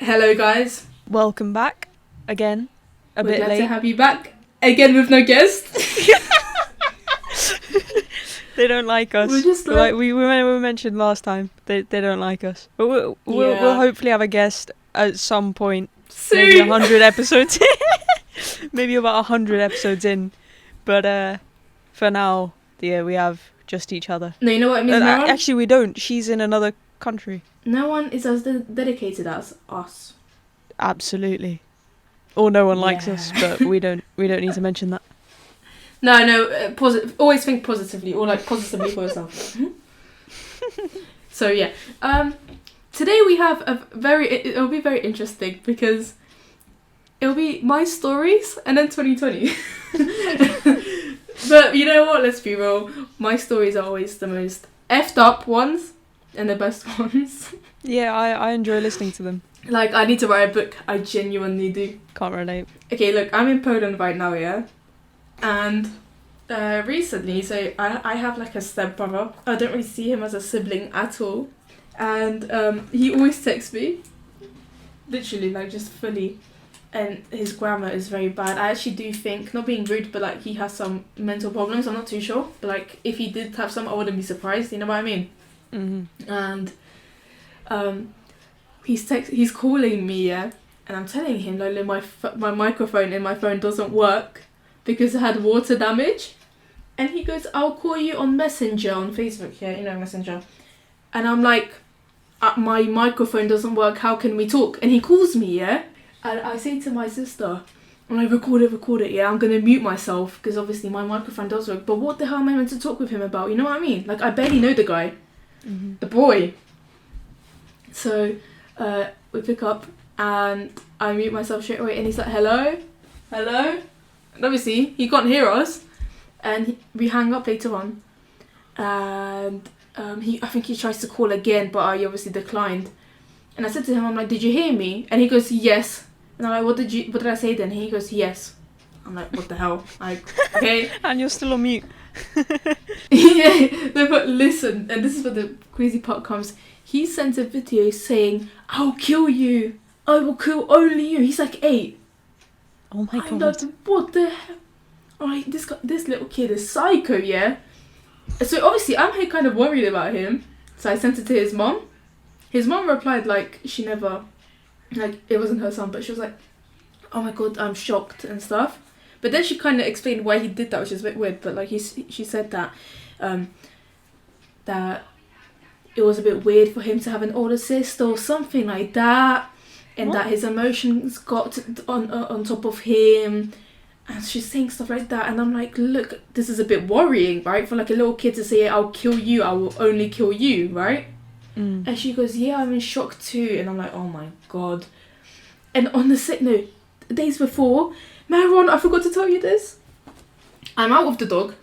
Hello, guys. Welcome back again. We're Bit glad late. to have you back again with no guest. They don't like us. We're just like we mentioned last time. They don't like us. But we'll hopefully have a guest at some point. Soon. Maybe 100 episodes. Maybe about 100 episodes in. But for now, yeah, we have just each other. No, you know what it means, Maron? Actually, we don't. She's in another country. No one is as dedicated as us. Absolutely. Or no one likes us, but we don't need to mention that. No, always think positively, or like positively for yourself. So yeah, today we have it'll be very interesting because it'll be my stories and then 2020. But you know what? Let's be real. My stories are always the most effed up ones and the best ones. Yeah, I enjoy listening to them. Like, I need to write a book. I genuinely do. Can't relate. Okay, look, I'm in Poland right now, yeah? And recently, so I have like a stepbrother. I don't really see him as a sibling at all. And he always texts me. Literally, like, just fully. And his grammar is very bad. I actually do think, not being rude, but like he has some mental problems. I'm not too sure. But like, if he did have some, I wouldn't be surprised. You know what I mean? Mm-hmm. And he's calling me, yeah, and I'm telling him like my microphone in my phone doesn't work because it had water damage, and he goes, "I'll call you on Messenger on Facebook." Yeah, you know Messenger. And I'm like, my microphone doesn't work. How can we talk? And he calls me, yeah, and I say to my sister, and I record it. Yeah, I'm gonna mute myself because obviously my microphone does work. But what the hell am I meant to talk with him about? You know what I mean? Like, I barely know the guy. Mm-hmm. The boy. So we pick up and I mute myself straight away and he's like, hello. And obviously he can't hear us, and we hang up later on, and I think he tries to call again, but I obviously declined. And I said to him, I'm like, did you hear me? And he goes, yes. And I'm like, what did I say then? And he goes, yes. I'm like, what the hell? Like, okay. And you're still on mute. Yeah, no, but listen, and this is where the crazy part comes. He sent a video saying, I'll kill you. I will kill only you. He's like 8. Oh my I'm god. like, what the hell? Like, this little kid is psycho, yeah? So obviously I'm here kind of worried about him. So I sent it to his mom. His mom replied like she never, like it wasn't her son, but she was like, oh my god, I'm shocked and stuff. But then she kind of explained why he did that, which is a bit weird. But like she said that that it was a bit weird for him to have an older sister or something like that, and that his emotions got on top of him. And she's saying stuff like that, and I'm like, look, this is a bit worrying, right? For like a little kid to say, I'll kill you, I will only kill you, right? Mm. And she goes, yeah, I'm in shock too. And I'm like, oh my god. And on the days before, Maron, I forgot to tell you this. I'm out with the dog.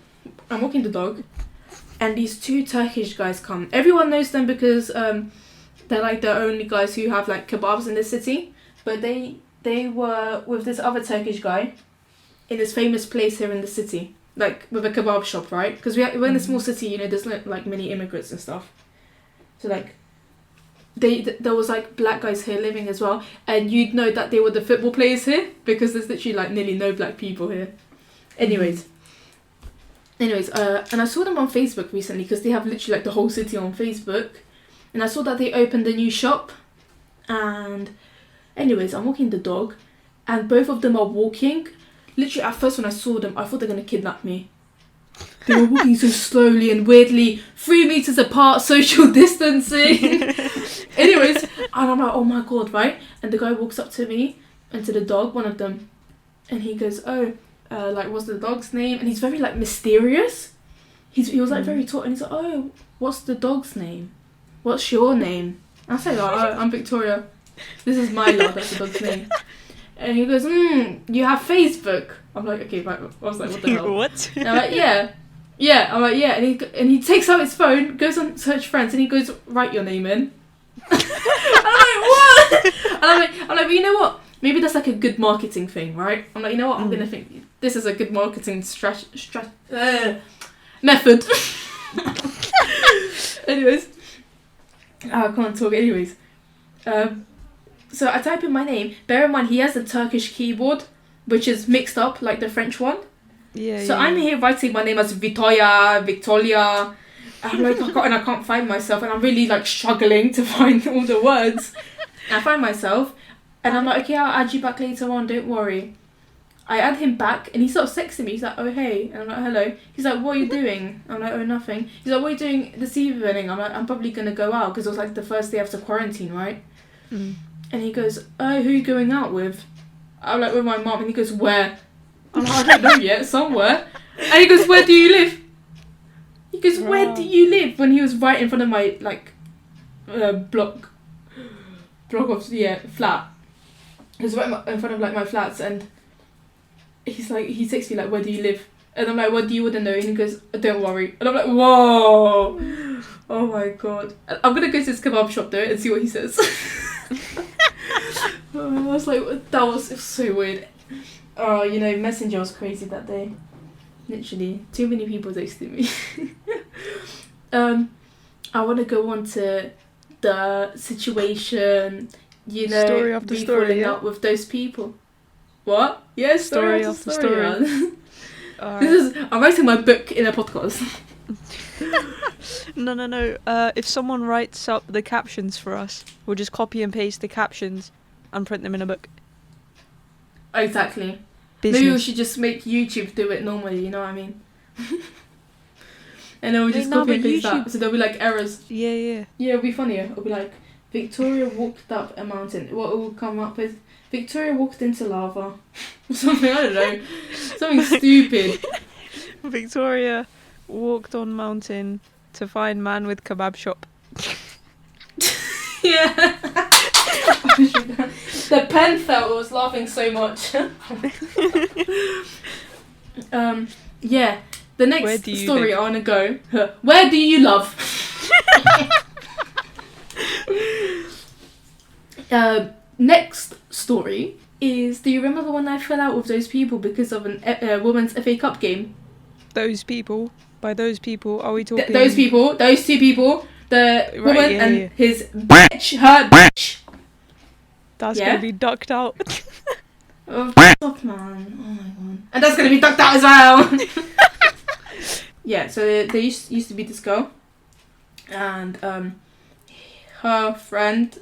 I'm walking the dog. And these 2 Turkish guys come. Everyone knows them because they're like the only guys who have like kebabs in the city. But they were with this other Turkish guy in this famous place here in the city. Like with a kebab shop, right? Because we're in a small city, you know, there's not like many immigrants and stuff. So like, there was like black guys here living as well, and you'd know that they were the football players here because there's literally like nearly no black people here. Anyways, and I saw them on Facebook recently because they have literally like the whole city on Facebook, and I saw that they opened a new shop. And anyways, I'm walking the dog, and both of them are walking. Literally, at first when I saw them, I thought they're gonna kidnap me. They were walking so slowly and weirdly, 3 meters apart, social distancing. Anyways, and I'm like, oh my god, right? And the guy walks up to me and to the dog, one of them, and he goes, oh, like, what's the dog's name? And he's very like mysterious. He was like very tall, and he's like, oh, what's the dog's name? What's your name? I say, oh, I'm Victoria. This is Mila, that's the dog's name. And he goes, you have Facebook? I'm like, okay, right. I was like, what the hell? What? And I'm like, yeah. Yeah, I'm like, yeah. And he takes out his phone, goes on search friends, and he goes, write your name in. And I'm like, what? And I'm like, but you know what? Maybe that's like a good marketing thing, right? I'm like, you know what? I'm going to think this is a good marketing method. Anyways. I can't talk. Anyways. So I type in my name. Bear in mind, he has a Turkish keyboard, which is mixed up like the French one. Yeah. So I'm here writing my name as Victoria. I'm like, I can't find myself, and I'm really like struggling to find all the words. I find myself, and I'm like, okay, I'll add you back later on. Don't worry. I add him back, and he starts texting me. He's like, oh hey, and I'm like, hello. He's like, what are you doing? I'm like, oh nothing. He's like, what are you doing this evening? I'm like, I'm probably gonna go out because it was like the first day after quarantine, right? Mm. And he goes, oh, who are you going out with? I'm like, with my mum. And he goes, where? I'm like, I don't know yet, somewhere. And he goes, where do you live? He goes, where do you live? When he was right in front of my, like, block of, flat. He was right in front of, like, my flats, and he's like, he texts me, like, where do you live? And I'm like, what do you want to know? And he goes, don't worry. And I'm like, whoa. Oh my god. I'm going to go to this kebab shop, though, and see what he says. I was like, it was so weird. Oh, you know, Messenger was crazy that day. Literally, too many people texted me. I want to go on to the situation, you know, Story after me story, falling yeah? out with those people. What? Yeah, story after story. Man. I'm writing my book in a podcast. No. If someone writes up the captions for us, we'll just copy and paste the captions and print them in a book. Exactly. Business. Maybe we should just make YouTube do it normally, you know what I mean? And then we'll just copy and paste that. So there'll be like errors. Yeah. Yeah, it'll be funnier. It'll be like, Victoria walked up a mountain. What will come up is, Victoria walked into lava. Something, I don't know. Something stupid. Victoria walked on mountain to find man with kebab shop. Yeah. The pen fell. I was laughing so much. Yeah. The next story I want to go. Where do you love? Next story is, do you remember when I fell out with those people because of a women's FA Cup game? Those people? By those people, are we talking... Those people, those two people, the right, woman yeah, and yeah. his bitch, her bitch. That's going to be ducked out. Oh, stop, man. Oh my god. And that's going to be ducked out as well. Yeah, so there used to be this girl, and her friend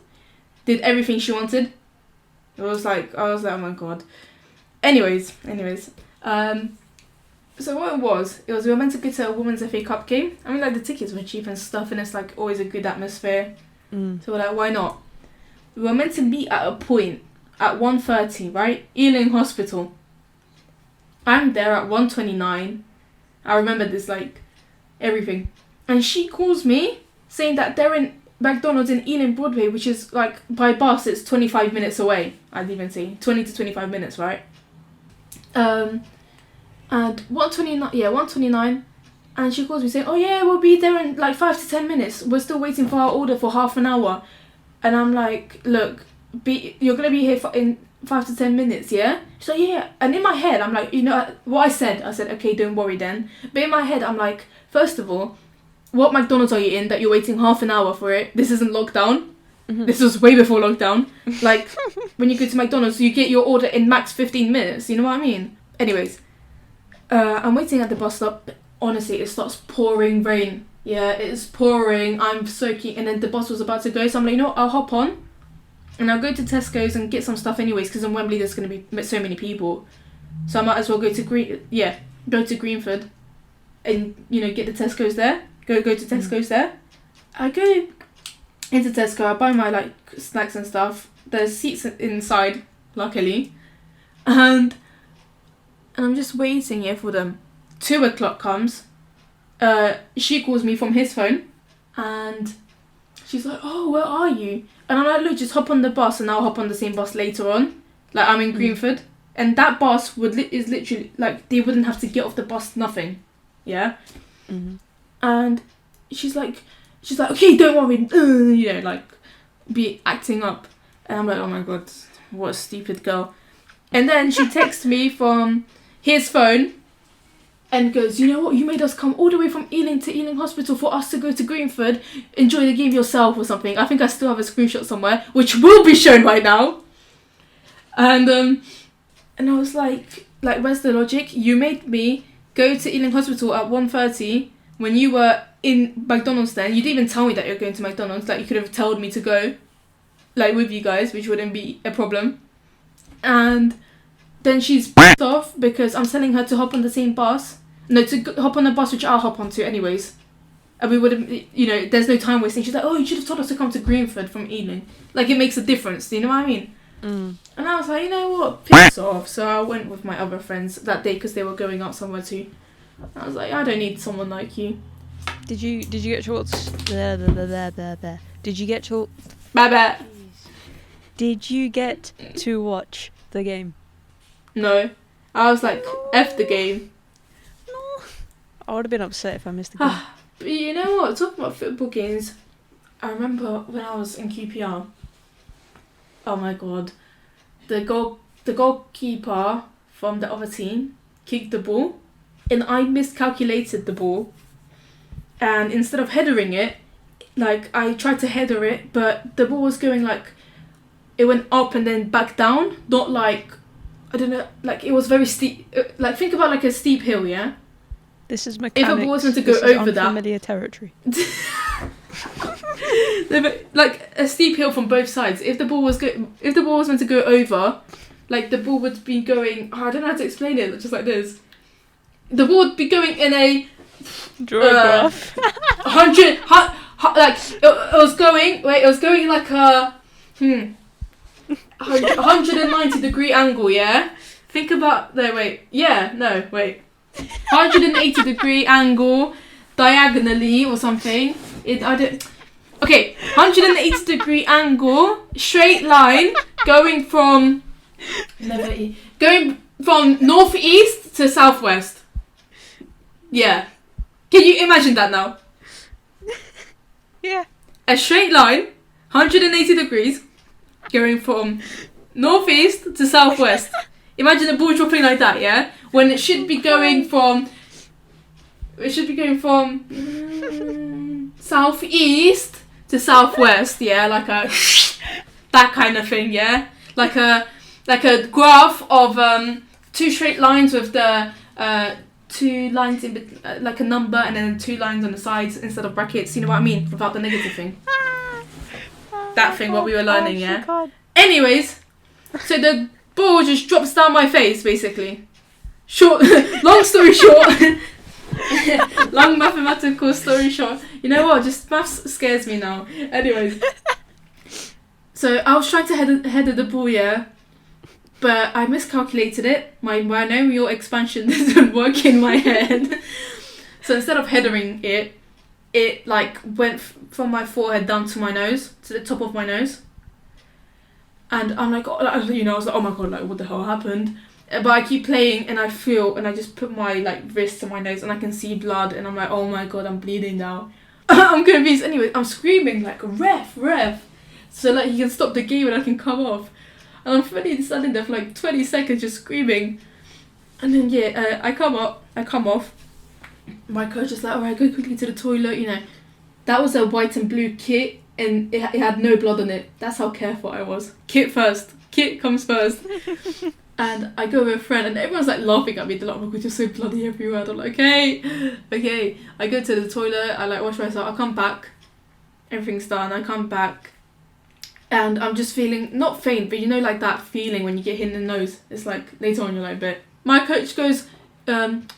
did everything she wanted. I was like, oh my god. Anyways, so what it was we were meant to go to a women's FA Cup game. I mean, like, the tickets were cheap and stuff, and it's like always a good atmosphere. So we're like, why not? We were meant to meet at a point at 1:30, right? Ealing Hospital. I'm there at 1:29. I remember this, like, everything. And she calls me saying that they're in McDonald's in Ealing Broadway, which is, like, by bus, it's 25 minutes away. I'd even say 20 to 25 minutes, right? And 1:29, and she calls me saying, oh yeah, we'll be there in like 5 to 10 minutes. We're still waiting for our order for half an hour. And I'm like, look, you're going to be here in 5 to 10 minutes, yeah? She's like, yeah. And in my head, I'm like, you know what I said, okay, don't worry then. But in my head, I'm like, first of all, what McDonald's are you in that you're waiting half an hour for it? This isn't lockdown. Mm-hmm. This was way before lockdown. Like, when you go to McDonald's, you get your order in max 15 minutes. You know what I mean? Anyways, I'm waiting at the bus stop. Honestly, it starts pouring rain. Yeah, it's pouring. I'm soaking. And then the bus was about to go. So I'm like, you know what? I'll hop on. And I'll go to Tesco's and get some stuff anyways. Because in Wembley, there's going to be so many people. So I might as well go to Greenford. And, you know, get the Tesco's there. Go to Tesco's there. I go into Tesco. I buy my, like, snacks and stuff. There's seats inside, luckily. And I'm just waiting here for them. 2 o'clock comes. She calls me from his phone. And she's like, oh, where are you? And I'm like, look, just hop on the bus and I'll hop on the same bus later on. Like, I'm in Greenford. And that bus is literally, like, they wouldn't have to get off the bus, nothing. Yeah? Mm-hmm. And she's like, okay, don't worry. You know, like, be acting up. And I'm like, oh my god, what a stupid girl. And then she texts me from his phone. and goes, you know what, you made us come all the way from Ealing to Ealing Hospital for us to go to Greenford, enjoy the game yourself or something. I think I still have a screenshot somewhere, which will be shown right now. And I was like, where's the logic? You made me go to Ealing Hospital at 1:30 when you were in McDonald's then. You didn't even tell me that you're going to McDonald's. Like, you could have told me to go, like, with you guys, which wouldn't be a problem. And then she's pissed off because I'm telling her to hop on the same bus. No, to hop on the bus, which I'll hop onto anyways. And we wouldn't, you know, there's no time wasting. She's like, oh, you should have told us to come to Greenford from Ealing. Like, it makes a difference. Do you know what I mean? Mm. And I was like, you know what? Piss off. So I went with my other friends that day because they were going out somewhere too. I was like, I don't need someone like you. Did you get shorts? Did you get short? Bye. Did you get to watch the game? No. I was like, F the game. No. I would have been upset if I missed the game. But you know what? Talking about football games, I remember when I was in QPR. Oh my god. The goalkeeper from the other team kicked the ball, and I miscalculated the ball. And instead of headering it, like, I tried to header it, but the ball was going like, it went up and then back down, not like, I don't know, like, it was very steep. Like, think about like a steep hill, yeah? This is mechanics. If a ball was meant to go over that. Unfamiliar territory. Like a steep hill from both sides. If the ball was meant to go over, like, the ball would be going. I don't know how to explain it. Just like this. The ball would be going in a. Draw a graph. 100. Like it was going. Wait, it was going like a. 190 degree angle. Yeah. Think about. No, wait. Yeah. No, wait. 180 degree angle, diagonally or something. Okay, 180 degree angle, straight line, going from northeast to southwest. Yeah. Can you imagine that now? Yeah. A straight line, 180 degrees, going from northeast to southwest. Imagine the ball dropping like that, yeah? When it should be going from southeast to southwest, yeah, like a that kind of thing, yeah, like a graph of two straight lines with the two lines in like a number and then two lines on the sides instead of brackets. You know what I mean? Without the negative thing. That thing, what we were learning, yeah. Anyways, so the ball just drops down my face, basically. Long story short. Long mathematical story short. You know what? Just maths scares me now. Anyways. So I was trying to header the ball, yeah. But I miscalculated it. My binomial expansion doesn't work in my head. So instead of headering it like went from my forehead down to my nose, to the top of my nose. And I'm like, you know, I was like, oh my god, like, what the hell happened? But I keep playing and I just put my like wrist to my nose and I can see blood and I'm like, oh my god, I'm bleeding now. I'm confused. Anyway, I'm screaming like, ref. So like he can stop the game and I can come off. And I'm fully standing there for like 20 seconds just screaming. And then I come off. My coach is like, alright, go quickly to the toilet, you know. That was a white and blue kit and it had no blood on it. That's how careful I was. Kit first. Kit comes first. And I go with a friend and everyone's like laughing at me. They're like, oh my god, you're so bloody everywhere. And I'm like, okay. I go to the toilet, I like wash myself, I come back. Everything's done, I come back. And I'm just feeling, not faint, but you know like that feeling when you get hit in the nose. It's like, later on you're like, bet. My coach goes,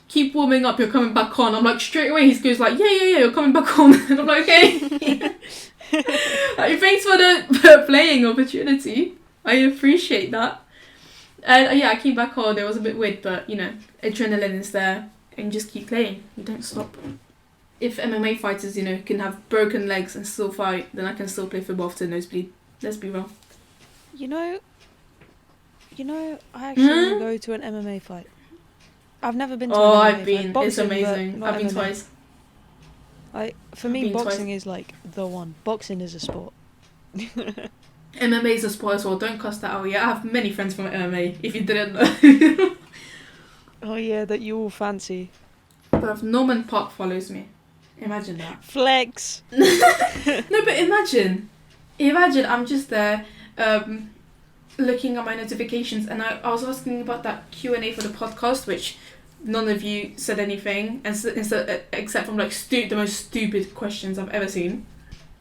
keep warming up, you're coming back on. I'm like, straight away, he goes like, yeah, you're coming back on. And I'm like, okay. Like, thanks for the playing opportunity. I appreciate that. And I came back on. It was a bit weird, but you know, adrenaline is there, and you just keep playing. You don't stop. If MMA fighters, you know, can have broken legs and still fight, then I can still play football after nosebleed. Let's be real. You know, I actually want to go to an MMA fight. I've never been to an MMA I've been. fight. Boxing, it's amazing. I've been MMA. twice. For me, boxing is like the one. Boxing is a sport. MMA is a sport as well. Don't cuss that out. Yeah, I have many friends from MMA. If you didn't know. Oh yeah, that you all fancy. Bruv, Norman Park follows me. Imagine that. Flex. No, but imagine I'm just there, looking at my notifications, and I was asking about that Q&A for the podcast, which none of you said anything, and except from like the most stupid questions I've ever seen,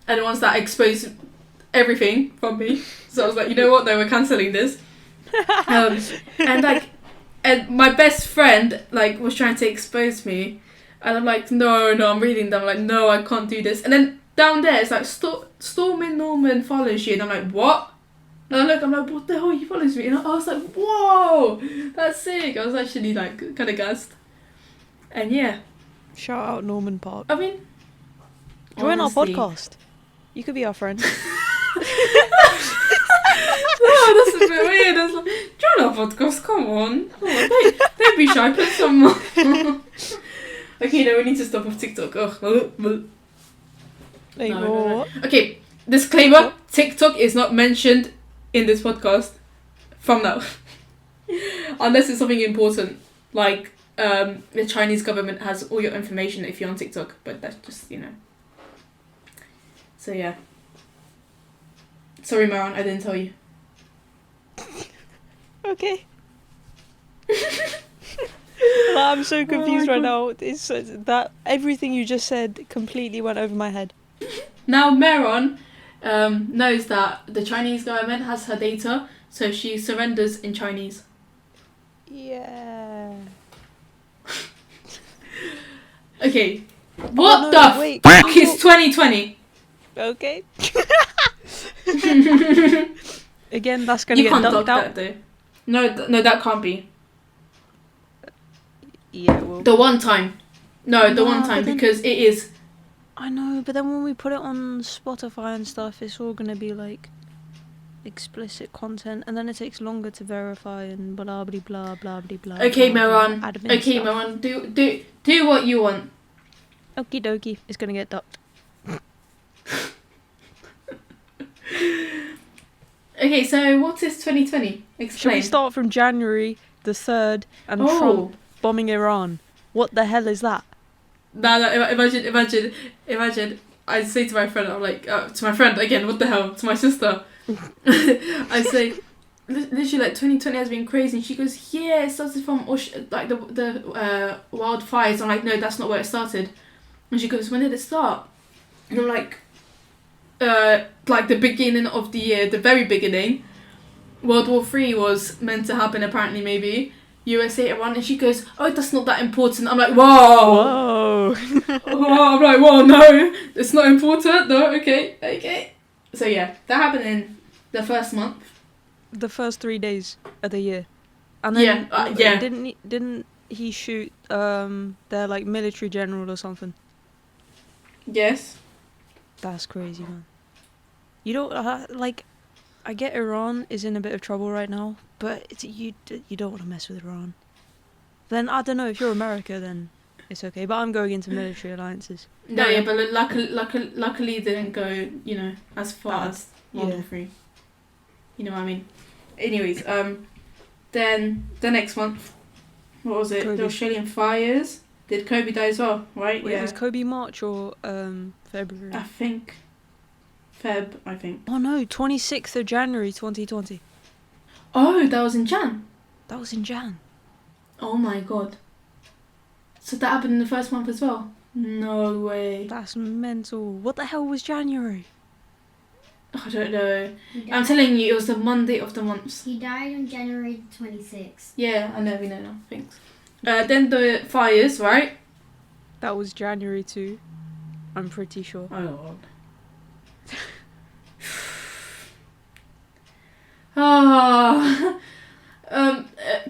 and the ones that expose everything from me. So I was like, you know what? No, we're cancelling this. And my best friend like was trying to expose me, and I'm like, no, I'm reading them. I'm like, no, I can't do this. And then down there, it's like, Stormin Norman follows you. And I'm like, what? And I'm like, what the hell, he follows me? And I was like, whoa, that's sick. I was actually like, kind of gassed. And yeah. Shout out Norman Park. I mean, join honestly, our podcast. You could be our friend. Oh, that's a bit weird. I was like, join our podcast, come on. Don't be shy, put some more. Okay, no, we need to stop off TikTok. No. Okay, disclaimer, TikTok is not mentioned in this podcast from now. Unless it's something important, like the Chinese government has all your information if you're on TikTok, but that's just, So yeah. Sorry, Maron, I didn't tell you. Okay. Well, I'm so confused right now. It's that everything you just said completely went over my head. Now Maron knows that the Chinese government has her data, so she surrenders in Chinese. Yeah. Okay. What the fuck is 2020? Okay. Again, that's gonna You get can't dunked dog out. that though. No, that can't be. Yeah, well. The one time. No, the No, one time, but then- because it is. I know, but then when we put it on Spotify and stuff, it's all gonna be like explicit content, and then it takes longer to verify and blah blah blah blah blah blah. Okay, blah, Maron. blah, admin Okay, stuff. Maron. Do what you want. Okie dokie, it's gonna get ducked. Okay, so what is 2020? Should Explain. we start from January the 3rd and Oh. Trump bombing Iran? What the hell is that? No, imagine. I say to my friend, I'm like, to my friend again, what the hell? To my sister. I say, literally, like, 2020 has been crazy. And she goes, yeah, it started from, like, the wildfires. I'm like, no, that's not where it started. And she goes, when did it start? And I'm like the beginning of the year, the very beginning. World War III was meant to happen, apparently, maybe. USA, Iran, and she goes, oh, that's not that important. I'm like, whoa. I'm like, whoa, no, it's not important. No, okay. So yeah, that happened in the first month. The first 3 days of the year. And then didn't he shoot their like military general or something? Yes. That's crazy, man. You don't I get Iran is in a bit of trouble right now, but you don't want to mess with Iran. Then I don't know, if you're America, then it's okay. But I'm going into military alliances. No, yeah, but luckily they didn't go, as far as World War III. You know what I mean? Anyways, then the next month, what was it? Kobe. The Australian fires. Did Kobe die as well? Right? Wait, yeah. was Kobe March or February? I think Feb. Oh no, 26th of January 2020. Oh, that was in Jan. That was in Jan. Oh my god. So that happened in the first month as well? No way. That's mental. What the hell was January? I don't know. I'm telling you, it was the Monday of the month. He died on January 26th. Yeah, I know, we know now. Thanks. Then the fires, right? That was January 2. I'm pretty sure. Oh god.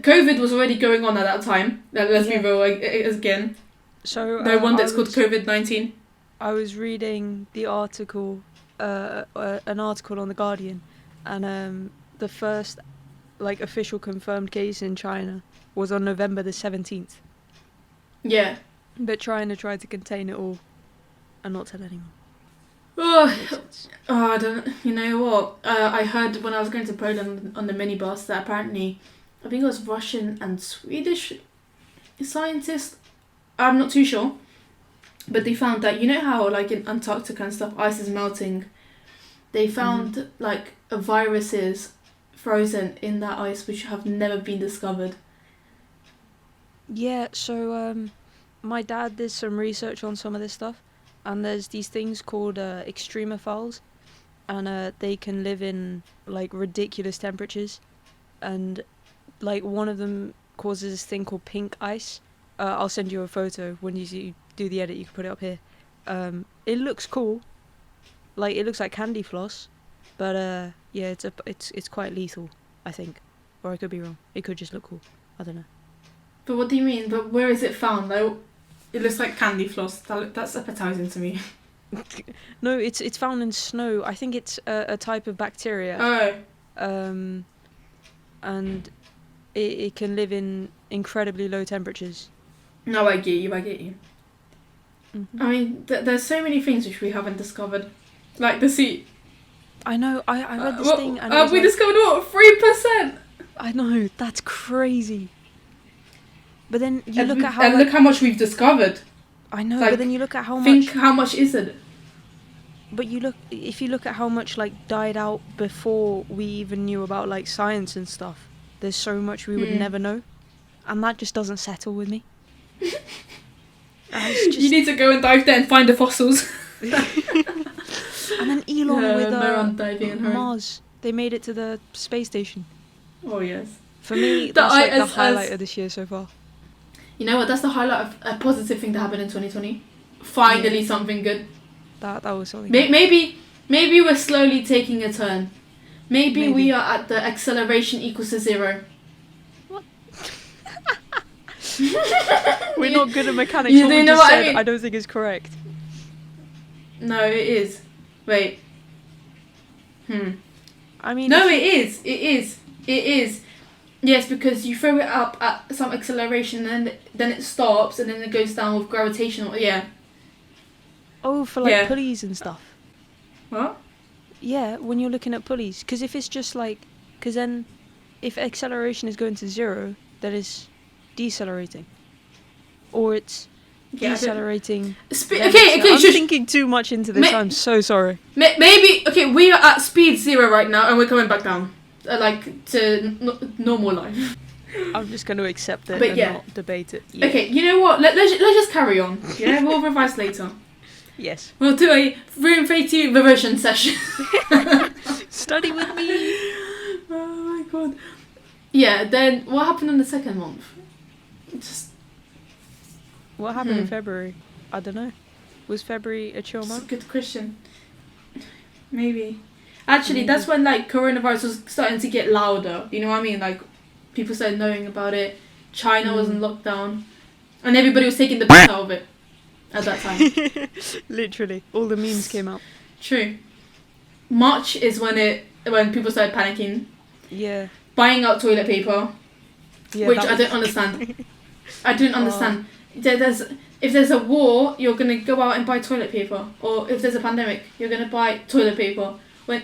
COVID was already going on at that time. Let's be real again. So No wonder it's called COVID-19. I was reading the article, an article on The Guardian, and the first official confirmed case in China was on November the 17th. Yeah. But China tried to contain it all and not tell anyone. I don't. You know what? I heard when I was going to Poland on the minibus that apparently, I think it was Russian and Swedish scientists I'm not too sure, but they found that, you know how like in Antarctica and stuff, ice is melting. They found like viruses frozen in that ice which have never been discovered. Yeah, so my dad did some research on some of this stuff, and there's these things called extremophiles, and they can live in like ridiculous temperatures, and like one of them causes this thing called pink ice. I'll send you a photo when you do the edit. You can put it up here. It looks cool, like it looks like candy floss, but yeah, it's quite lethal, I think, or I could be wrong. It could just look cool. I don't know. But what do you mean? But where is it found? Like, it looks like candy floss. That's appetizing to me. No, it's found in snow. I think it's a type of bacteria. Oh. And it can live in incredibly low temperatures. No, I get you. Mm-hmm. I mean, there's so many things which we haven't discovered. Like the sea. I know, I read this thing and it was we like, discovered what? 3%? I know, that's crazy. But then you look at how... And look how much we've discovered. I know, like, but then you look at how think much... how much is it? But if you look at how much like died out before we even knew about like science and stuff, there's so much we would never know. And that just doesn't settle with me. You need to go and dive there and find the fossils. And then Elon with Mars. They made it to the space station. Oh, yes. For me, that's like the highlight of this year so far. You know what? That's the highlight of a positive thing that happened in 2020. Finally, something good. That was something. Maybe we're slowly taking a turn. Maybe we are at the acceleration equals to 0. What? We're not good at mechanics. You what do we know just what I said, mean? I don't think is correct. No, it is. Wait. I mean... No, it is. It is. Yes, because you throw it up at some acceleration and then it stops and then it goes down with gravitational... Yeah. Oh, for like pulleys and stuff. What? Yeah, when you're looking at pulleys. Because if it's just like... Because then if acceleration is going to 0, that is decelerating. Or it's decelerating. Okay, I'm thinking too much into this. I'm so sorry. Maybe... Okay, we are at speed 0 right now and we're coming back down. Like, to normal life. I'm just going to accept it and not debate it. Yeah. Okay, you know what? Let's just carry on. Yeah, we'll revise later. Yes. We'll do a F8t revision session. Study with me. Oh my god. Yeah, then what happened in the second month? What happened in February? I don't know. Was February a chill month? That's a good question. Maybe. Actually, that's when like coronavirus was starting to get louder. You know what I mean? Like people started knowing about it. China was in lockdown, and everybody was taking the piss out of it at that time. Literally, all the memes came out. True. March is when people started panicking. Yeah. Buying out toilet paper, which I don't understand. I don't understand. If there's a war, you're gonna go out and buy toilet paper, or if there's a pandemic, you're gonna buy toilet paper. When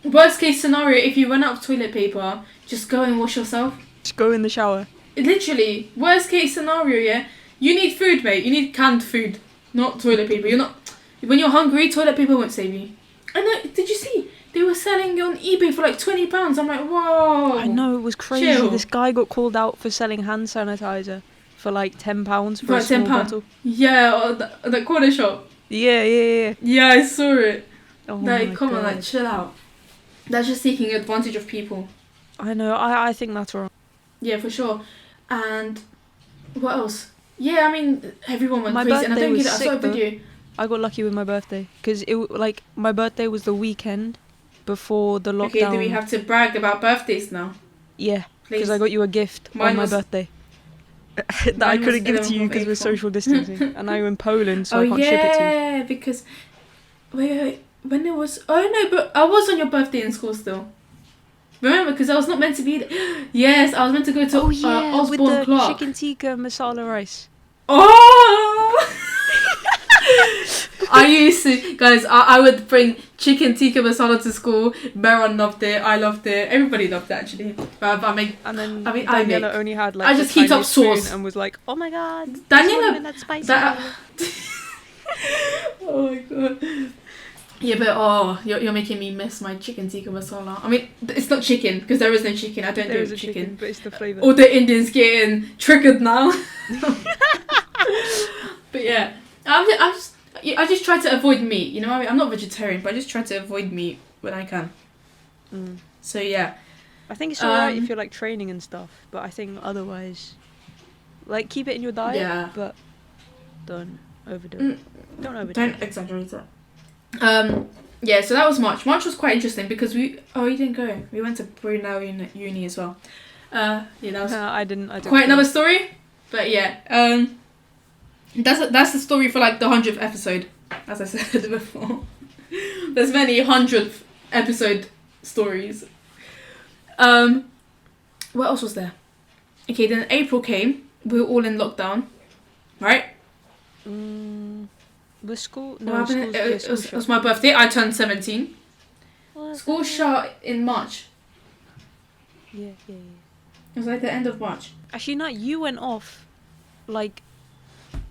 worst case scenario, if you run out of toilet paper, just go and wash yourself. Just go in the shower. Literally, worst case scenario, yeah. You need food, mate. You need canned food, not toilet paper. When you're hungry, toilet paper won't save you. And did you see? They were selling on eBay for like £20. I'm like, whoa. I know, it was crazy. Chill. This guy got called out for selling hand sanitizer for like £10 for a small £10. bottle. Yeah, or the corner shop. Yeah. Yeah, I saw it. Oh like, my come God. on, like, chill out. That's just taking advantage of people. I know, I think that's wrong. Yeah, for sure. And what else? Yeah, I mean, everyone went My crazy. And I birthday don't get it. was I saw a sick, though. video. I got lucky with my birthday. Because my birthday was the weekend before the lockdown. Okay, do we have to brag about birthdays now? Yeah, Please. because I got you a gift on my birthday. That I couldn't give to you because we're social distancing. And now you're in Poland, so I can't ship it to you. Yeah, because... Wait. When it was... Oh, no, but I was on your birthday in school still. Remember, because I was not meant to be... Yes, I was meant to go to Osborne with the Clark. chicken tikka masala rice. Oh! I used to, guys, I would bring chicken tikka masala to school. Meron loved it. I loved it. Everybody loved it, actually. But I make, And then I Daniela make. only had like I the just heat up tiniest spoon sauce. and was like, "Oh my god, Daniela- it's not even that spicy." Oh my god. Yeah, but you're making me miss my chicken tikka masala. I mean, it's not chicken because there is no chicken. I don't There do is a chicken, but it's the flavour. All the Indians getting triggered now. But yeah, I just try to avoid meat. You know, what I mean, I'm not vegetarian, but I just try to avoid meat when I can. So yeah, I think it's alright if you're like training and stuff, but I think otherwise, like keep it in your diet, Yeah. but don't overdo it. Don't overdo don't exaggerate it. Yeah, so that was March. March was quite interesting because you didn't go. We went to Brunel uni as well. Yeah, that was I didn't quite another story. But yeah, that's the story for like the 100th episode, as I said before. There's many 100th episode stories. What else was there? Okay, then April came. We were all in lockdown, right? The school? What No, happened? school's- It was my birthday. I turned 17. Well, School shut in March. Yeah. It was like the end of March. Actually, no, you went off, like,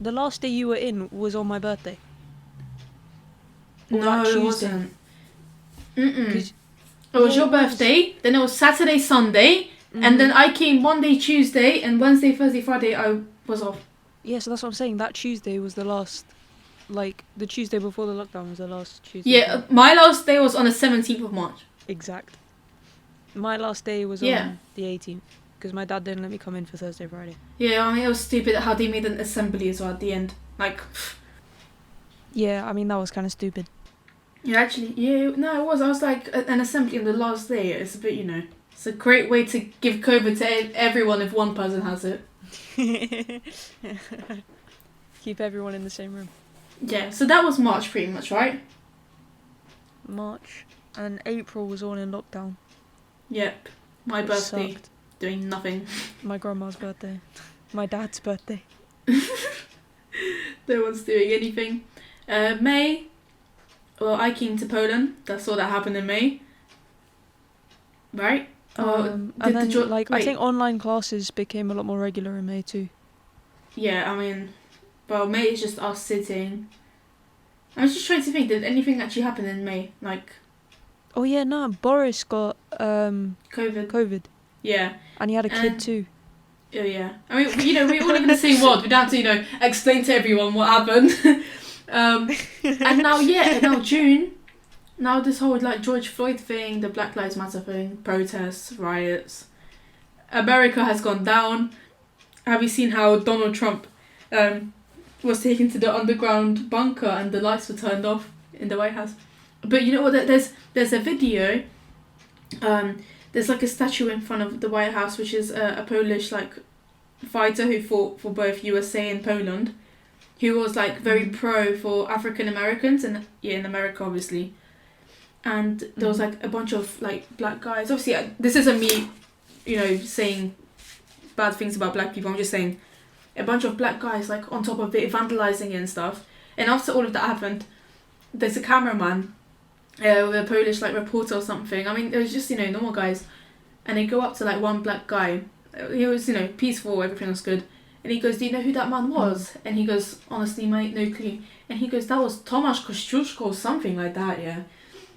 the last day you were in was on my birthday. Or No, that it Tuesday. wasn't. Mm-mm. 'Cause- It was Yeah, your it was. birthday, then it was Saturday, Sunday, and then I came Monday, Tuesday, and Wednesday, Thursday, Friday I was off. Yeah, so that's what I'm saying. That Tuesday was the last, like, the Tuesday before the lockdown was the last Tuesday. Yeah, my last day was on the 17th of March. Exact. My last day was Yeah. on the 18th, because my dad didn't let me come in for Thursday, Friday. Yeah, I mean, it was stupid how they made an assembly as well at the end. Like, Yeah, I mean, that was kind of stupid. yeah, actually, yeah, no, it was. I was like, an assembly on the last day. It's a bit, it's a great way to give COVID to everyone if one person has it. Keep everyone in the same room. Yeah, so that was March pretty much, right? March and April was all in lockdown. Yep. My It birthday, sucked. doing nothing. My grandma's birthday. My dad's birthday. No one's doing anything. May, well, I came to Poland. That's all that happened in May. Right? And did the then, jo- like, I wait. think online classes became a lot more regular in May too. Yeah, I mean, well, May is just us sitting. I was just trying to think, did anything actually happen in May? Like, Oh yeah, no, Boris got COVID? COVID, Yeah. and he had a kid And- too. Oh, yeah. I mean, we all live in the same world. We don't have to, explain to everyone what happened. And now June, now this whole, George Floyd thing, the Black Lives Matter thing, protests, riots. America has gone down. Have you seen how Donald Trump was taken to the underground bunker and the lights were turned off in the White House? But you know what? There's a video. There's like a statue in front of the White House, which is a Polish fighter who fought for both USA and Poland, who was very pro for African Americans and in America obviously. And there was a bunch of black guys. Obviously, this isn't me, saying bad things about black people. I'm just saying a bunch of black guys on top of it vandalizing it and stuff. And after all of that happened, there's a cameraman with a Polish reporter or something. I mean, it was just normal guys, and they go up to one black guy. He was peaceful, everything was good, and he goes, "Do you know who that man was?" And he goes, "Honestly, mate, no clue." And he goes, "That was Tomasz Kościuszko or something like that, yeah."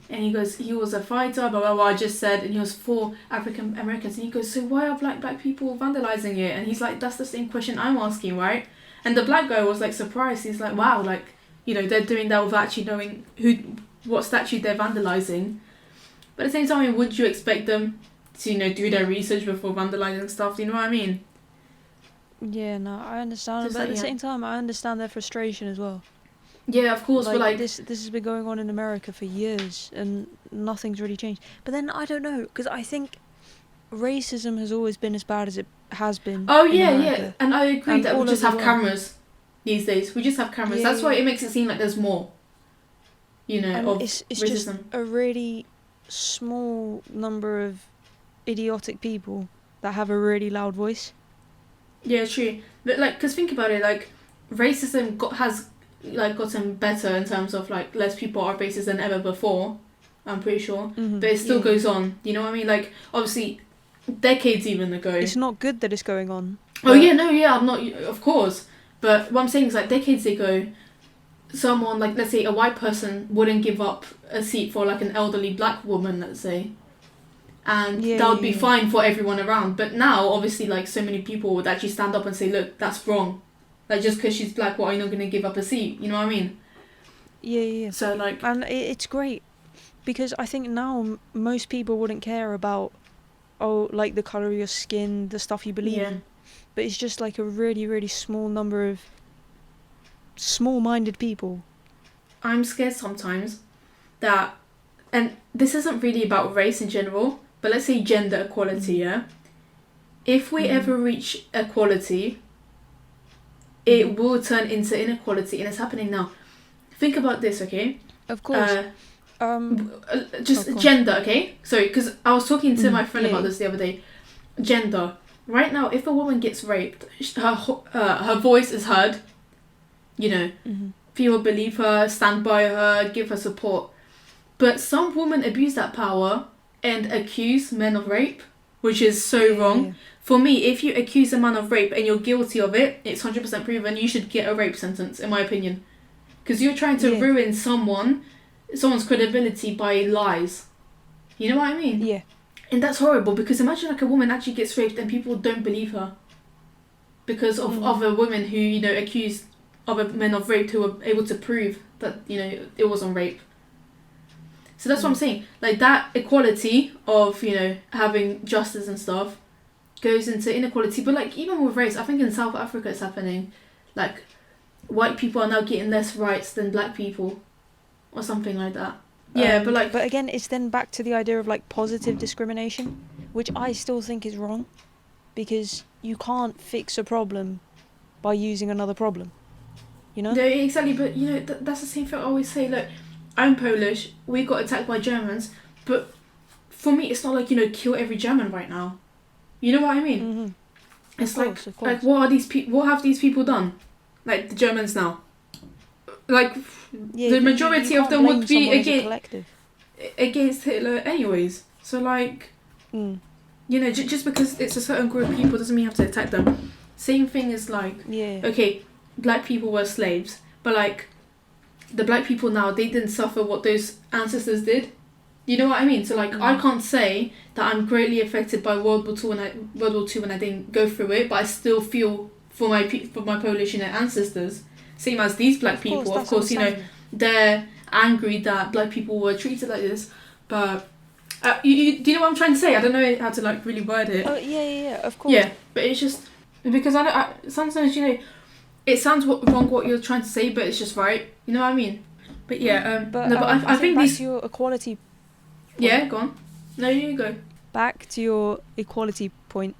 And he goes, "He was a fighter, blah blah blah." I just said, and he was for African Americans. And he goes, "So why are black people vandalizing it?" And he's like, "That's the same question I'm asking, right?" And the black guy was surprised. He's like, "Wow, they're doing that without actually knowing what statue they're vandalizing." But at the same time, would you expect them to do their research before vandalizing stuff? Do you know what I mean? Yeah, no, I understand, Just but at the yeah. same time, I understand their frustration as well. Yeah, of course, but this has been going on in America for years, and nothing's really changed. But then I don't know, because I think racism has always been as bad as it has been. oh in yeah, America. and I agree And that we all just over have the world. cameras these days. We just have cameras. Yeah, That's why yeah. it makes it seem like there's more. And Of it's racism. just a really small number of idiotic people that have a really loud voice. Yeah, true. But because think about it, racism has like gotten better in terms of like less people are racist than ever before. I'm pretty sure, but it still goes on. You know what I mean? Like obviously, decades even ago. It's not good that it's going on. Oh yeah, no, yeah, I'm not. Of course, but what I'm saying is like decades ago, someone like let's say a white person wouldn't give up a seat for like an elderly black woman, let's say, and that would be fine for everyone around. But now, obviously, like so many people would actually stand up and say, "Look, that's wrong." Like just because she's black, why are you not going to give up a seat? You know what I mean? Yeah. So like, and it's great because I think now most people wouldn't care about like the color of your skin, the stuff you believe in. But it's just like a really, really small number of small-minded people. I'm scared sometimes that, and this isn't really about race in general, but let's say gender equality, yeah? If we ever reach equality, it will turn into inequality, and it's happening now. Think about this, okay? Of course. Just gender, okay? Sorry, because I was talking to my friend about this the other day. Gender. Right now, if a woman gets raped, her voice is heard. You know, people believe her, stand by her, give her support. But some women abuse that power and accuse men of rape, which is so wrong. Yeah. For me, if you accuse a man of rape and you're guilty of it, it's 100% proven, you should get a rape sentence, in my opinion. Because you're trying to ruin someone's credibility by lies. You know what I mean? Yeah. And that's horrible, because imagine like a woman actually gets raped and people don't believe her. Because of other women who, you know, accuse other men of rape who were able to prove that, you know, it wasn't rape. So that's what I'm saying. Like that equality of, you know, having justice and stuff goes into inequality. But like even with race, I think in South Africa it's happening. Like white people are now getting less rights than black people. Or something like that. Yeah, but again, it's then back to the idea of like positive discrimination, which I still think is wrong, because you can't fix a problem by using another problem. You know? No, exactly. But you know that's the same thing I always say. Look, I'm Polish. We got attacked by Germans, but for me, it's not like, you know, kill every German right now. You know what I mean? Mm-hmm. It's like what are these people? What have these people done? Like the Germans now. Like the majority of them would be against Hitler anyways. So like, you know, just because it's a certain group of people doesn't mean you have to attack them. Same thing as like, okay, black people were slaves, but like the black people now, they didn't suffer what those ancestors did. You know what I mean? So like, I can't say that I'm greatly affected by World War II when I didn't go through it, but I still feel for my Polish, you know, ancestors. Same as these black people, of course, you know, they're angry that black people were treated like this. But do you know what I'm trying to say? I don't know how to like really word it. Oh yeah, of course. Yeah, but it's just because I sometimes, you know, it sounds wrong what you're trying to say, but it's just right. You know what I mean? But yeah, I think back these. To your equality point. Yeah, go on. No, you go. Back to your equality point.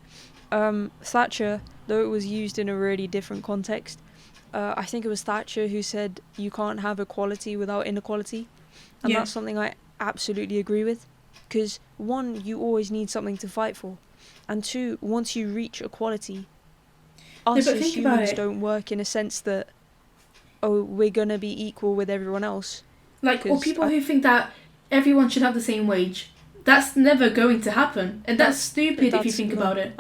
Thatcher, though it was used in a really different context. I think it was Thatcher who said you can't have equality without inequality, and that's something I absolutely agree with, because one, you always need something to fight for, and two, once you reach equality, us as humans don't work in a sense that, oh, we're gonna be equal with everyone else. Like, or people who think that everyone should have the same wage. That's never going to happen, and that's stupid if you think about it.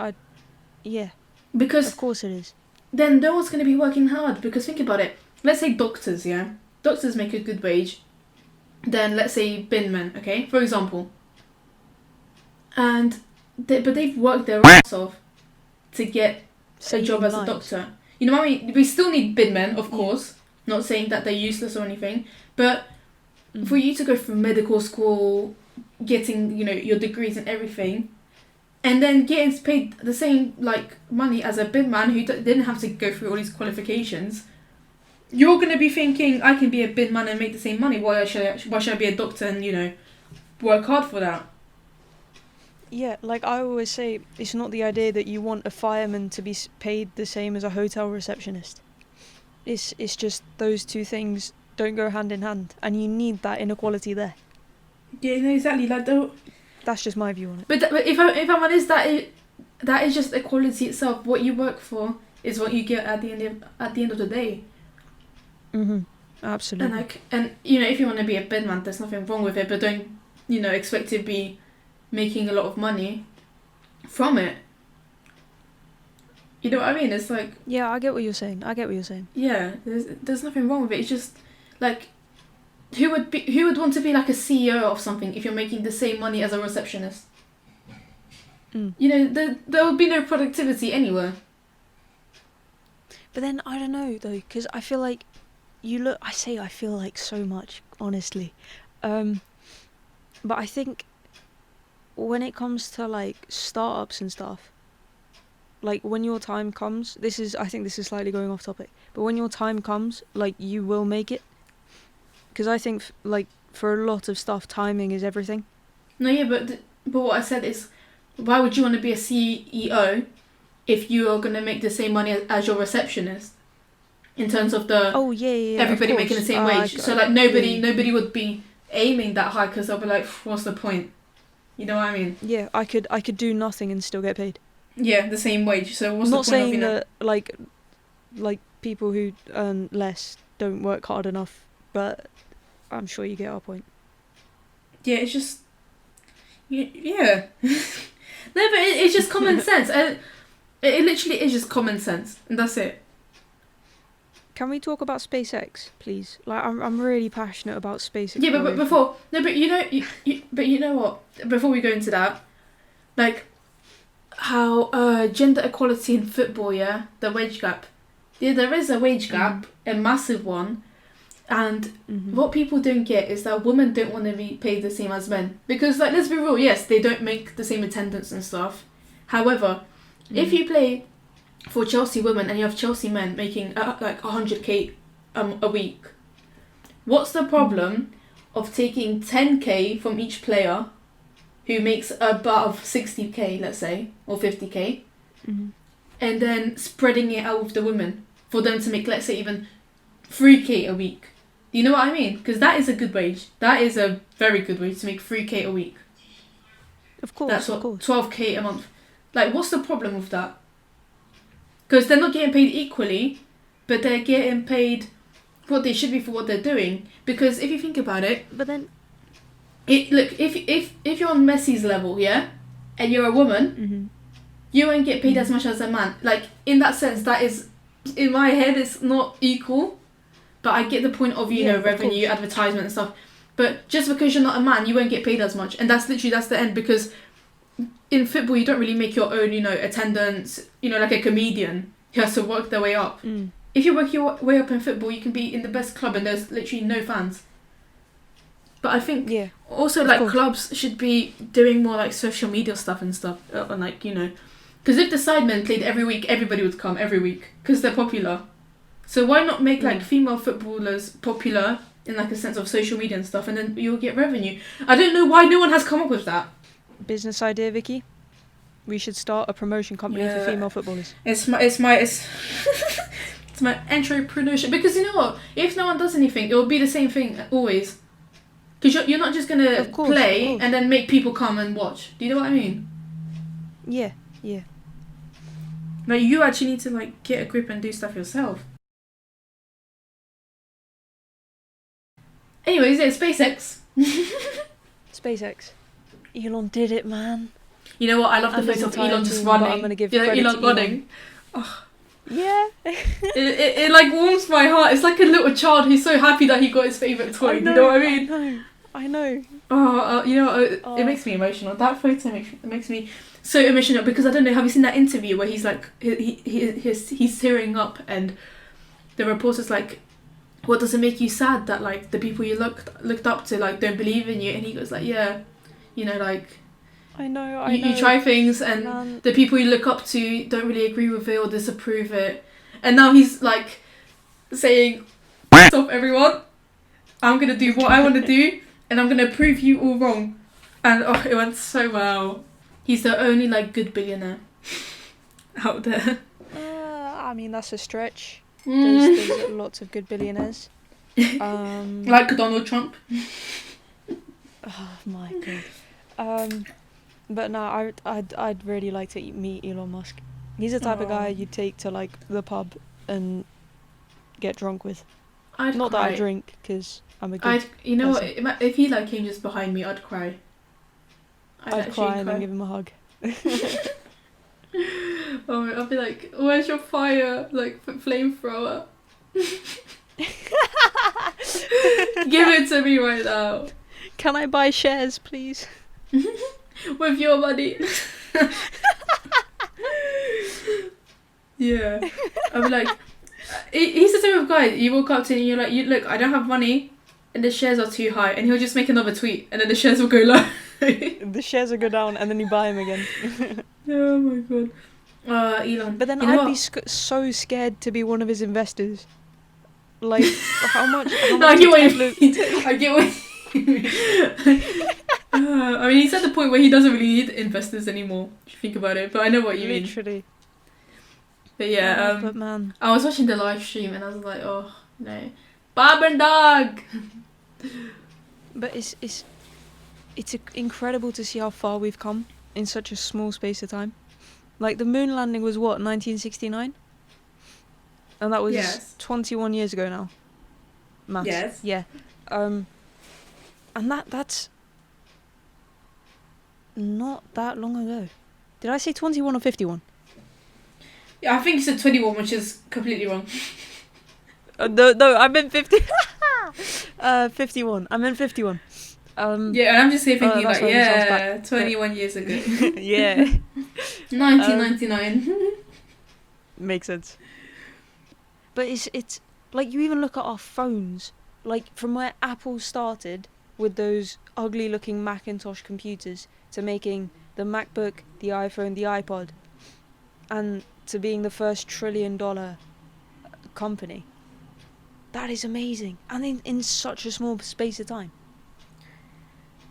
Because of course it is. Then no one's going to be working hard, because think about it. Let's say doctors, yeah? Doctors make a good wage. Then let's say binmen, okay? For example. But they've worked their ass off to get a job as a doctor. You know what I mean? We still need binmen, of course. Not saying that they're useless or anything. But for you to go through medical school, getting, you know, your degrees and everything, and then getting paid the same like money as a big man who didn't have to go through all these qualifications, you're gonna be thinking, I can be a big man and make the same money. Why should I be a doctor and, you know, work hard for that? Yeah, like I always say, it's not the idea that you want a fireman to be paid the same as a hotel receptionist. It's just those two things don't go hand in hand, and you need that inequality there. Yeah, no, exactly. Like that's just my view on it. But if I'm honest, that is just equality itself. What you work for is what you get at the end of the day. Absolutely. And you know, if you want to be a bedman, there's nothing wrong with it, but don't, you know, expect to be making a lot of money from it. You know what I mean? It's like, Yeah, I get what you're saying. yeah, there's nothing wrong with it. It's just like, who would want to be like a CEO of something if you're making the same money as a receptionist? You know, there would be no productivity anywhere. But then I don't know though, because I feel like I feel like so much, honestly. But I think when it comes to like startups and stuff, like when your time comes, I think this is slightly going off topic, but when your time comes, like you will make it. Because I think like for a lot of stuff, timing is everything. No, yeah, but what I said is, why would you want to be a CEO if you are going to make the same money as your receptionist? In terms of the everybody making the same wage, so like nobody would be aiming that high because they'll be like, what's the point? You know what I mean? Yeah, I could do nothing and still get paid. Yeah, the same wage. So what's the point? Not saying that like people who earn less don't work hard enough, but I'm sure you get our point. Yeah, it's just yeah. No, but it's just common sense. It literally is just common sense, and that's it. Can we talk about SpaceX, please? Like, I'm really passionate about space Yeah, exploration. but you know what? Before we go into that, like how gender equality in football, yeah, the wage gap. Yeah, there is a wage gap, a massive one, and what people don't get is that women don't want to be paid the same as men because, like, let's be real. Yes, they don't make the same attendance and stuff. However, if you play for Chelsea women and you have Chelsea men making like 100k a week, what's the problem of taking 10k from each player who makes above 60k, let's say, or 50k, and then spreading it out with the women for them to make, let's say, even 3k a week? Do you know what I mean? Because that is a good wage. That is a very good wage to make 3k a week. Of course, that's what, 12k a month. Like, what's the problem with that? Because they're not getting paid equally, but they're getting paid what they should be for what they're doing. Because if you think about it, but then if you're on Messi's level, yeah, and you're a woman, you won't get paid as much as a man. Like, in that sense, that is, in my head, it's not equal. But I get the point of, you know, revenue, advertisement and stuff. But just because you're not a man, you won't get paid as much. And that's the end. Because in football, you don't really make your own, you know, attendance, you know, like a comedian who has to work their way up. If you work your way up in football, you can be in the best club and there's literally no fans. But I think also, like, clubs should be doing more, like, social media stuff and stuff. And, like, you know, because if the sidemen played every week, everybody would come every week because they're popular. So why not make, like, female footballers popular in, like, a sense of social media and stuff, and then you'll get revenue? I don't know why no one has come up with that. Business idea, Vicky. We should start a promotion company for female footballers. It's my it's my entrepreneurship. Because you know what? If no one does anything, it will be the same thing always. Because you're not just gonna play and then make people come and watch. Do you know what I mean? Yeah. Like, you actually need to, like, get a grip and do stuff yourself. Anyways, yeah, SpaceX. SpaceX. Elon did it, man. You know what? I love the face of Elon just running. I'm gonna give credit Elon to running. Oh. Yeah. it like warms my heart. It's like a little child who's so happy that he got his favourite toy. You know what I mean? I know. Oh, you know, it makes me emotional. That photo makes me so emotional because I don't know. Have you seen that interview where he's like he's tearing up and the reporter's like, what does it make you sad that, like, the people you looked up to, like, don't believe in you? And he goes like, yeah, you know, like, I know. You try things and the people you look up to don't really agree with it or disapprove it. And now he's, like, saying, stop everyone, I'm going to do what I want to do and I'm going to prove you all wrong. And it went so well. He's the only, like, good billionaire out there. I mean, that's a stretch. There's lots of good billionaires. Like Donald Trump. Oh my god. But no, I'd really like to meet Elon Musk. He's the type of guy you'd take to, like, the pub and get drunk with. I'd Not cry. that I drink, because I'm a good I'd, you know what? person. If he like came just behind me, I'd cry. I'd actually cry and then give him a hug. Oh, I'll be like, "Where's your fire? Like flamethrower? Give it to me right now Can I buy shares, please? with your money." Yeah, I'll be like, he's the type of guy. You walk up to him and you're like, "You look, I don't have money, and the shares are too high," and he'll just make another tweet, and then the shares will go low. The shares will go down and then you buy them again. Oh my god. Elon. But then you know I'd be what? so scared to be one of his investors. Like, how much? No, I get what you Tesla- mean. I get what you mean. I mean, he's at the point where he doesn't really need investors anymore, if you think about it. But I know what you mean. Literally. But yeah, Oh, but man, I was watching the live stream and I was like, oh no, Bob and Dog. but it's incredible to see how far we've come in such a small space of time. Like, the moon landing was what, 1969? And that was Yes. 21 years ago now. Maths. Yes. Yeah. And that's not that long ago. Did I say 21 or 51? Yeah, I think you said 21, which is completely wrong. No, I meant 50. 51. I meant 51. Yeah, and I'm just here thinking that's like, why it sounds yeah, back. 21 years ago. Yeah. 1999. Makes sense. But it's like, you even look at our phones, like from where Apple started with those ugly looking Macintosh computers to making the MacBook, the iPhone, the iPod, and to being the first $1 trillion company. That is amazing. And in such a small space of time.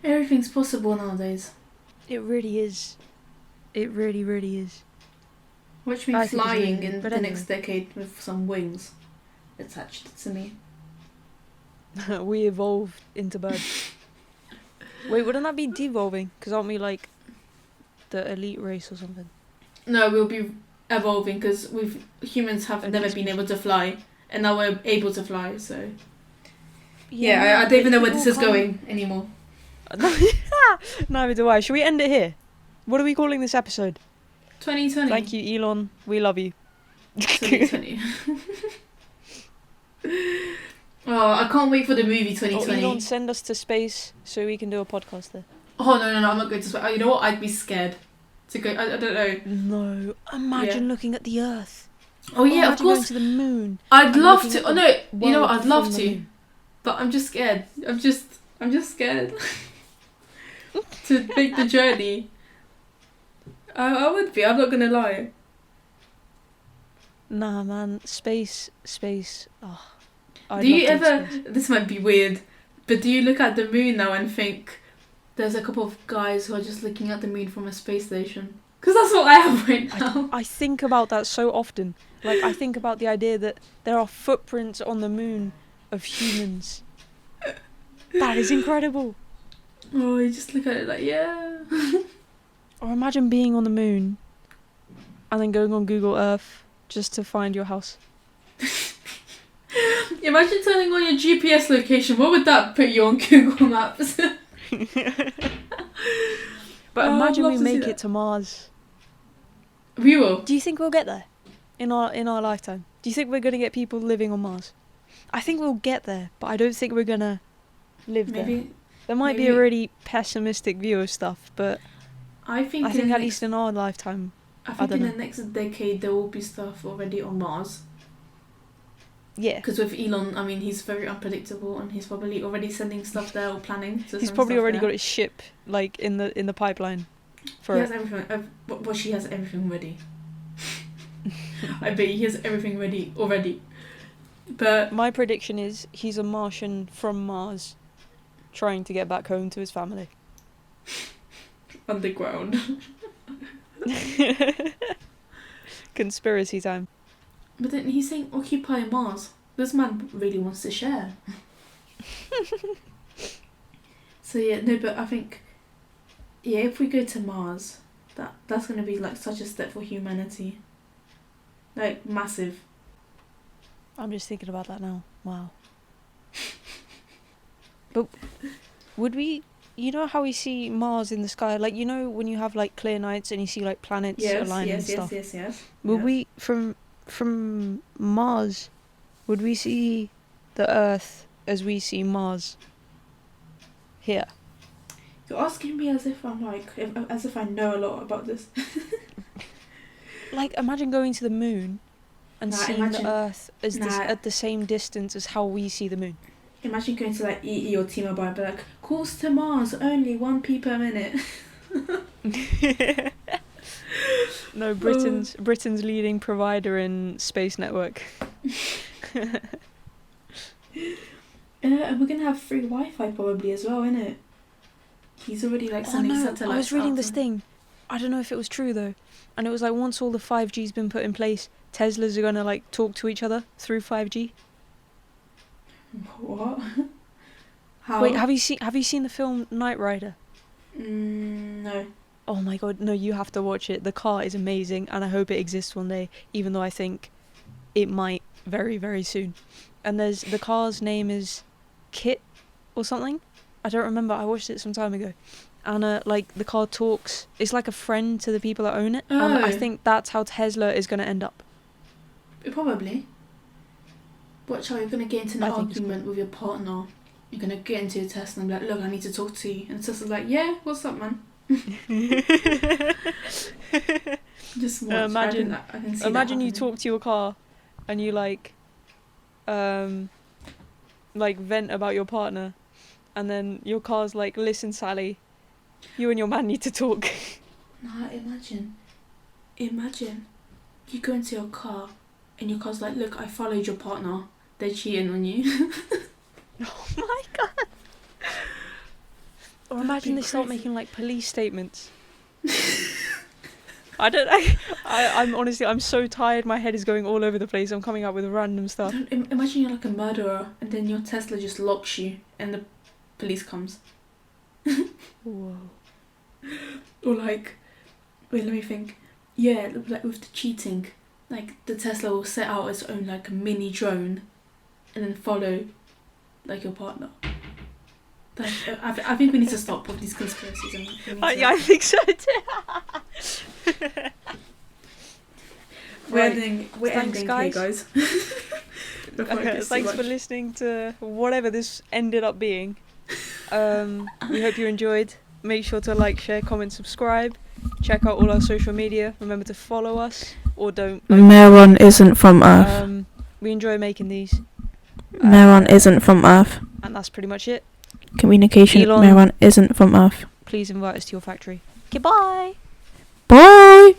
Everything's possible nowadays. It really is. It really, really is. Watch me I think it's flying amazing, in but the anyway. next decade with some wings attached to me. We evolved into birds. Wait, wouldn't that be devolving? Because aren't we like the elite race or something? No, we'll be evolving because humans have Elite never been species. able to fly, and now we're able to fly. So no, yeah, I but don't even know if where it this all is come- going anymore. Neither do I. Should we end it here? What are we calling this episode? 2020. Thank you, Elon. We love you. 2020. Oh, I can't wait for the movie Oh, 2020. Elon, send us to space so we can do a podcast there. Oh no, I'm not going to. You know what? I'd be scared to go. I don't know. No, imagine Yeah. looking at the Earth. Oh yeah, of imagine going course. to the moon. I'd and love looking to. at Oh the no, you know what? world I'd love from the to, moon. but I'm just scared. I'm just scared to make the journey. I would be. I'm not gonna lie. Nah, man, space. Oh, I'd Do you love to ever? space. This might be weird, but do you look at the moon now and think there's a couple of guys who are just looking at the moon from a space station? Because that's what I have right now. I think about that so often. Like, I think about the idea that there are footprints on the moon of humans. That is incredible. Oh, you just look at it like, yeah. Or imagine being on the moon and then going on Google Earth just to find your house. Imagine turning on your GPS location. What would that put you on Google Maps? But Oh, I'd imagine love we to see make that. it to Mars. We will. Do you think we'll get there in our lifetime? Do you think we're going to get people living on Mars? I think we'll get there, but I don't think we're going to live there. Maybe. There might be maybe- a really pessimistic view of stuff, but I think. I think at least in our lifetime. I I think don't in know. the next decade there will be stuff already on Mars. Yeah. Because with Elon, I mean, he's very unpredictable, and he's probably already sending stuff there or planning to He's send probably stuff already there. got his ship like in the pipeline for He it. has everything. Well, she has everything ready. I bet he has everything ready already. But My prediction is he's a Martian from Mars trying to get back home to his family. underground. Conspiracy time. But then he's saying occupy Mars. This man really wants to share. So yeah, no, but I think, yeah, if we go to Mars, that's gonna be like such a step for humanity. Like massive. I'm just thinking about that now. Wow. Would we? You know how we see Mars in the sky? Like, you know when you have like clear nights and you see like planets aligning and stuff. Yes. Would we from Mars? Would we see the Earth as we see Mars here? You're asking me as if I'm like, as if I know a lot about this. Like, imagine going to the moon and seeing the Earth as at the same distance as how we see the moon. Imagine going to like EE or T-Mobile and be like, calls to Mars only 1p per minute. No, Britain's leading provider in space network. And we're gonna have free Wi-Fi probably as well, innit? He's already like sending satellites. I was reading this thing. I don't know if it was true though, and it was like once all the 5G's been put in place, Teslas are gonna like talk to each other through 5G. What? How? Wait, have you seen the film Knight Rider? No. Oh my god, no! You have to watch it. The car is amazing, and I hope it exists one day. Even though I think it might very, very soon. And the car's name is Kit or something. I don't remember. I watched it some time ago. And like the car talks. It's like a friend to the people that own it. Oh. And I think that's how Tesla is going to end up. Probably. Watch how you're going to get into an argument with your partner. You're going to get into your Tesla and be like, look, I need to talk to you. And Tesla's like, yeah, what's up, man? Just watch. Imagine I can see imagine you that talk to your car and you like vent about your partner, and then your car's like, listen Sally, you and your man need to talk. Nah, imagine you go into your car and your car's like, look, I followed your partner, they're cheating on you. Oh my god. Or imagine they start making like police statements. I'm honestly, I'm so tired, my head is going all over the place, I'm coming up with random stuff. Imagine you're like a murderer and then your Tesla just locks you and the police comes. Whoa. Or like, wait, let me think. Yeah, like with the cheating, like the Tesla will set out its own like mini drone and then follow like your partner. Like, I think we need to stop with these conspiracies. Yeah, I think so too. We're ending guys. here, guys. Okay, thanks for listening to whatever this ended up being. We hope you enjoyed. Make sure to like, share, comment, subscribe. Check out all our social media. Remember to follow us or don't. Meron isn't from Earth. We enjoy making these. Meron isn't from Earth. And that's pretty much it. Communication. Elon, Meron isn't from Earth. Please invite us to your factory. Okay, bye. Bye.